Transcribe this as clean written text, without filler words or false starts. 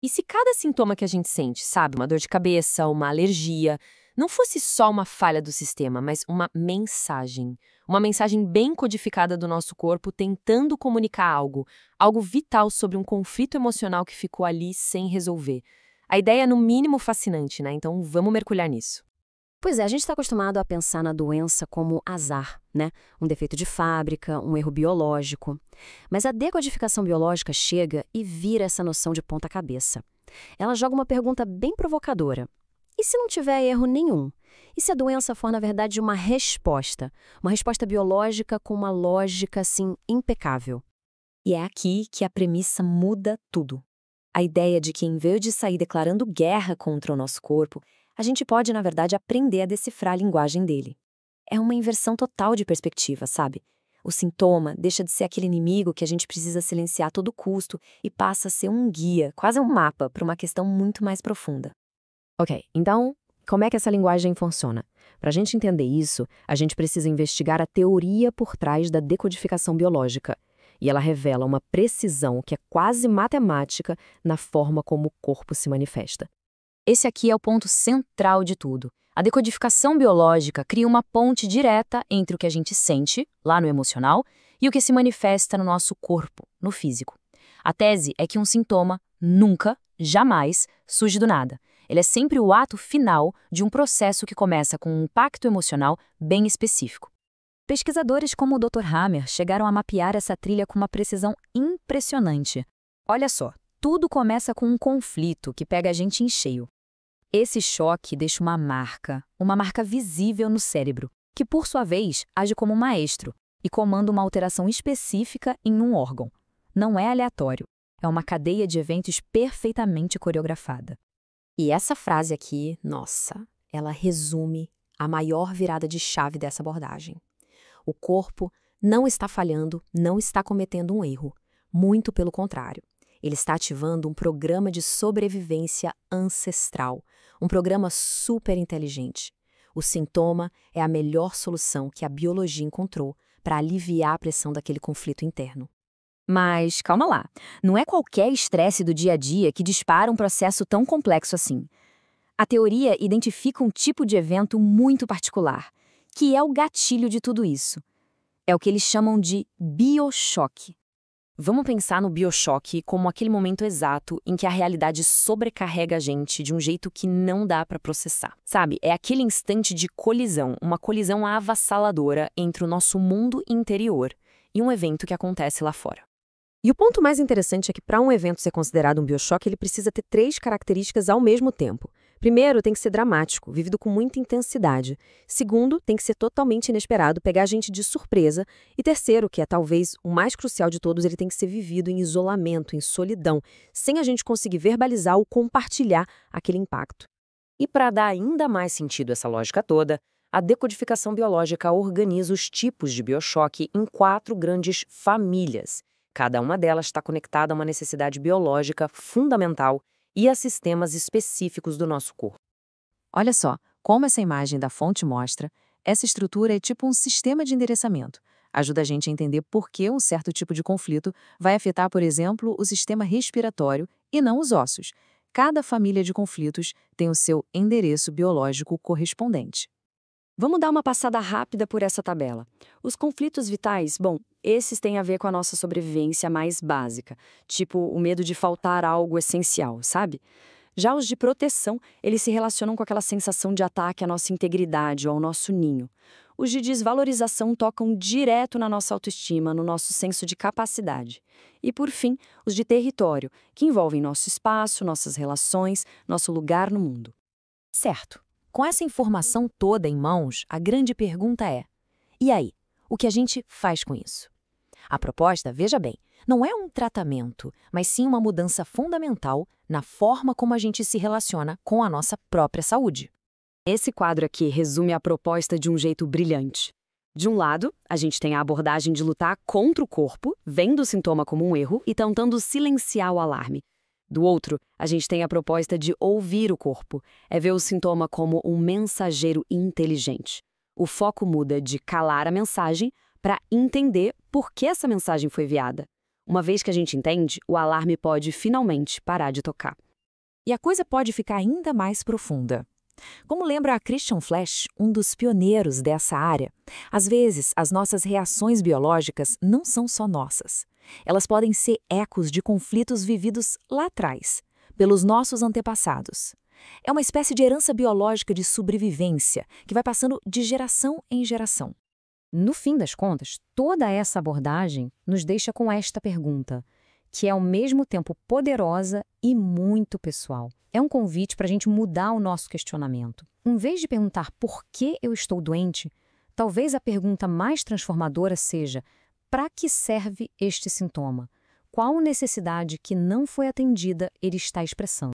E se cada sintoma que a gente sente, sabe, uma dor de cabeça, uma alergia, não fosse só uma falha do sistema, mas uma mensagem bem codificada do nosso corpo tentando comunicar algo vital sobre um conflito emocional que ficou ali sem resolver. A ideia é no mínimo fascinante, né? Então vamos mergulhar nisso. Pois é, a gente está acostumado a pensar na doença como azar, né? Um defeito de fábrica, um erro biológico. Mas a decodificação biológica chega e vira essa noção de ponta cabeça. Ela joga uma pergunta bem provocadora. E se não tiver erro nenhum? E se a doença for, na verdade, uma resposta? Uma resposta biológica com uma lógica, assim, impecável. E é aqui que a premissa muda tudo. A ideia de que, em vez de sair declarando guerra contra o nosso corpo, a gente pode, na verdade, aprender a decifrar a linguagem dele. É uma inversão total de perspectiva, sabe? O sintoma deixa de ser aquele inimigo que a gente precisa silenciar a todo custo e passa a ser um guia, quase um mapa, para uma questão muito mais profunda. Ok, então, como é que essa linguagem funciona? Para a gente entender isso, a gente precisa investigar a teoria por trás da decodificação biológica. E ela revela uma precisão que é quase matemática na forma como o corpo se manifesta. Esse aqui é o ponto central de tudo. A decodificação biológica cria uma ponte direta entre o que a gente sente, lá no emocional, e o que se manifesta no nosso corpo, no físico. A tese é que um sintoma nunca, jamais, surge do nada. Ele é sempre o ato final de um processo que começa com um impacto emocional bem específico. Pesquisadores como o Dr. Hammer chegaram a mapear essa trilha com uma precisão impressionante. Olha só, tudo começa com um conflito que pega a gente em cheio. Esse choque deixa uma marca visível no cérebro, que por sua vez age como um maestro e comanda uma alteração específica em um órgão. Não é aleatório, é uma cadeia de eventos perfeitamente coreografada. E essa frase aqui, nossa, ela resume a maior virada de chave dessa abordagem. O corpo não está falhando, não está cometendo um erro. Muito pelo contrário. Ele está ativando um programa de sobrevivência ancestral, um programa super inteligente. O sintoma é a melhor solução que a biologia encontrou para aliviar a pressão daquele conflito interno. Mas calma lá, não é qualquer estresse do dia a dia que dispara um processo tão complexo assim. A teoria identifica um tipo de evento muito particular, que é o gatilho de tudo isso. É o que eles chamam de biochoque. Vamos pensar no biochoque como aquele momento exato em que a realidade sobrecarrega a gente de um jeito que não dá para processar. Sabe, é aquele instante de colisão, uma colisão avassaladora entre o nosso mundo interior e um evento que acontece lá fora. E o ponto mais interessante é que para um evento ser considerado um biochoque, ele precisa ter 3 características ao mesmo tempo. Primeiro, tem que ser dramático, vivido com muita intensidade. Segundo, tem que ser totalmente inesperado, pegar a gente de surpresa. E terceiro, que é talvez o mais crucial de todos, ele tem que ser vivido em isolamento, em solidão, sem a gente conseguir verbalizar ou compartilhar aquele impacto. E para dar ainda mais sentido a essa lógica toda, a decodificação biológica organiza os tipos de biochoque em 4 grandes famílias. Cada uma delas está conectada a uma necessidade biológica fundamental e a sistemas específicos do nosso corpo. Olha só, como essa imagem da fonte mostra, essa estrutura é tipo um sistema de endereçamento. Ajuda a gente a entender por que um certo tipo de conflito vai afetar, por exemplo, o sistema respiratório e não os ossos. Cada família de conflitos tem o seu endereço biológico correspondente. Vamos dar uma passada rápida por essa tabela. Os conflitos vitais, bom, esses têm a ver com a nossa sobrevivência mais básica, tipo o medo de faltar algo essencial, sabe? Já os de proteção, eles se relacionam com aquela sensação de ataque à nossa integridade ou ao nosso ninho. Os de desvalorização tocam direto na nossa autoestima, no nosso senso de capacidade. E, por fim, os de território, que envolvem nosso espaço, nossas relações, nosso lugar no mundo. Certo. Com essa informação toda em mãos, a grande pergunta é: e aí? O que a gente faz com isso? A proposta, veja bem, não é um tratamento, mas sim uma mudança fundamental na forma como a gente se relaciona com a nossa própria saúde. Esse quadro aqui resume a proposta de um jeito brilhante. De um lado, a gente tem a abordagem de lutar contra o corpo, vendo o sintoma como um erro e tentando silenciar o alarme. Do outro, a gente tem a proposta de ouvir o corpo, é ver o sintoma como um mensageiro inteligente. O foco muda de calar a mensagem para entender por que essa mensagem foi enviada. Uma vez que a gente entende, o alarme pode finalmente parar de tocar. E a coisa pode ficar ainda mais profunda. Como lembra a Christian Flash, um dos pioneiros dessa área, às vezes as nossas reações biológicas não são só nossas. Elas podem ser ecos de conflitos vividos lá atrás, pelos nossos antepassados. É uma espécie de herança biológica de sobrevivência que vai passando de geração em geração. No fim das contas, toda essa abordagem nos deixa com esta pergunta, que é ao mesmo tempo poderosa e muito pessoal. É um convite para a gente mudar o nosso questionamento. Em vez de perguntar por que eu estou doente, talvez a pergunta mais transformadora seja: para que serve este sintoma? Qual necessidade que não foi atendida ele está expressando?